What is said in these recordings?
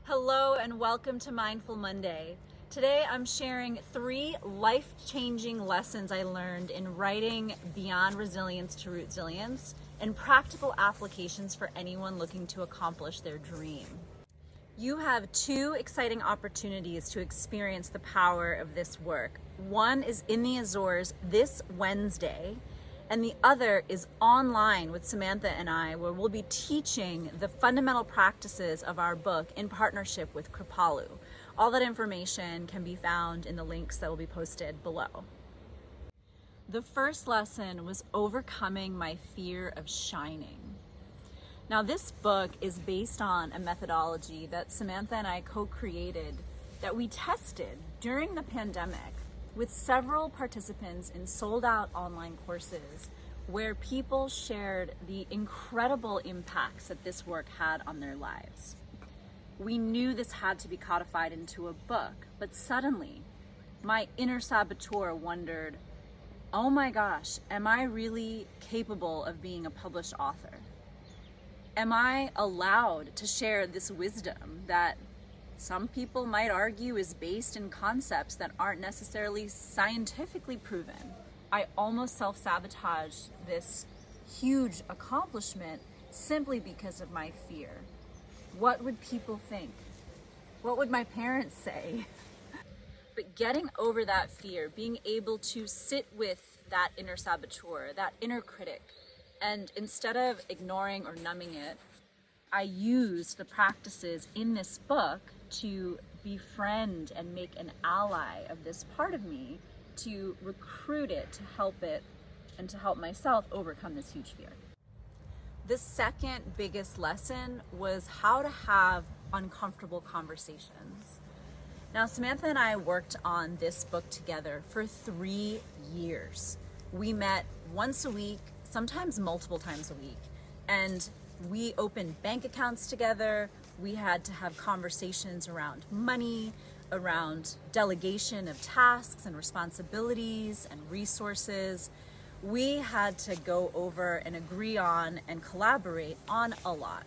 Hello and welcome to Mindful Monday. Today I'm sharing 3 life-changing lessons I learned in writing Beyond Resilience to Rootzilliance and practical applications for anyone looking to accomplish their dream. You have 2 exciting opportunities to experience the power of this work. One is in the Azores this Wednesday, and the other is online with Samantha and I, where we'll be teaching the fundamental practices of our book in partnership with Kripalu. All that information can be found in the links that will be posted below. The first lesson was overcoming my fear of shining. Now, this book is based on a methodology that Samantha and I co-created that we tested during the pandemic with several participants in sold-out online courses where people shared the incredible impacts that this work had on their lives. We knew this had to be codified into a book, but suddenly my inner saboteur wondered, oh my gosh, am I really capable of being a published author? Am I allowed to share this wisdom that some people might argue is based in concepts that aren't necessarily scientifically proven? I almost self-sabotaged this huge accomplishment simply because of my fear. What would people think? What would my parents say? But getting over that fear, being able to sit with that inner saboteur, that inner critic, and instead of ignoring or numbing it, I used the practices in this book to befriend and make an ally of this part of me, to recruit it, to help it, and to help myself overcome this huge fear. The second biggest lesson was how to have uncomfortable conversations. Now, Samantha and I worked on this book together for 3 years. We met once a week, sometimes multiple times a week, and we opened bank accounts together. We had to have conversations around money, around delegation of tasks and responsibilities and resources. We had to go over and agree on and collaborate on a lot.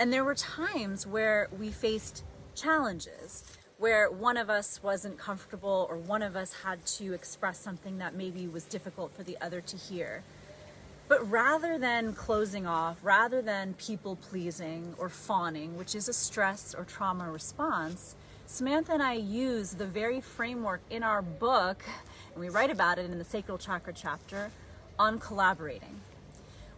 And there were times where we faced challenges, where one of us wasn't comfortable or one of us had to express something that maybe was difficult for the other to hear. But rather than closing off, rather than people pleasing or fawning, which is a stress or trauma response, Samantha and I use the very framework in our book, and we write about it in the Sacral Chakra chapter, on collaborating.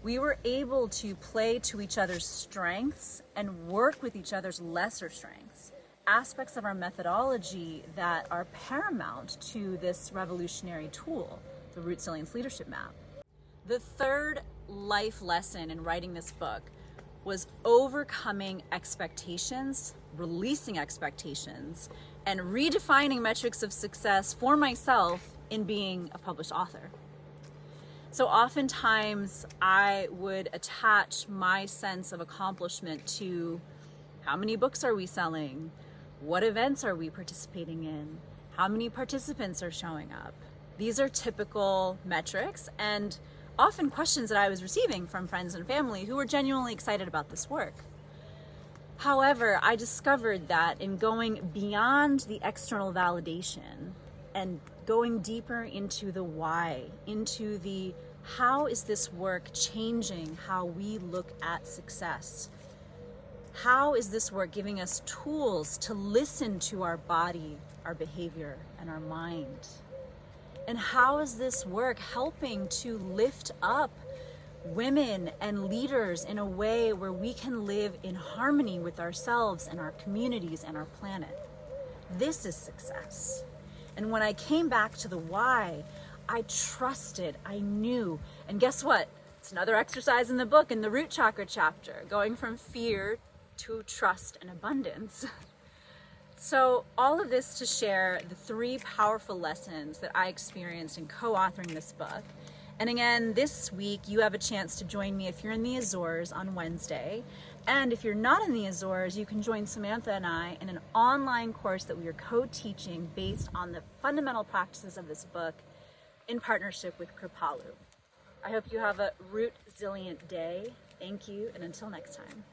We were able to play to each other's strengths and work with each other's lesser strengths, aspects of our methodology that are paramount to this revolutionary tool, the Rootzilliance Leadership Map. The third life lesson in writing this book was overcoming expectations, releasing expectations, and redefining metrics of success for myself in being a published author. So oftentimes I would attach my sense of accomplishment to how many books are we selling? What events are we participating in? How many participants are showing up? These are typical metrics and often questions that I was receiving from friends and family who were genuinely excited about this work. However, I discovered that in going beyond the external validation and going deeper into the why, into the how is this work changing how we look at success? How is this work giving us tools to listen to our body, our behavior, and our mind? And how is this work helping to lift up women and leaders in a way where we can live in harmony with ourselves and our communities and our planet? This is success. And when I came back to the why, I trusted, I knew. And guess what? It's another exercise in the book, in the Root Chakra chapter, going from fear to trust and abundance. So all of this to share the 3 powerful lessons that I experienced in co-authoring this book. And again, this week you have a chance to join me if you're in the Azores on Wednesday. And if you're not in the Azores, you can join Samantha and I in an online course that we are co-teaching based on the fundamental practices of this book in partnership with Kripalu. I hope you have a Rootzilliant day. Thank you, and until next time.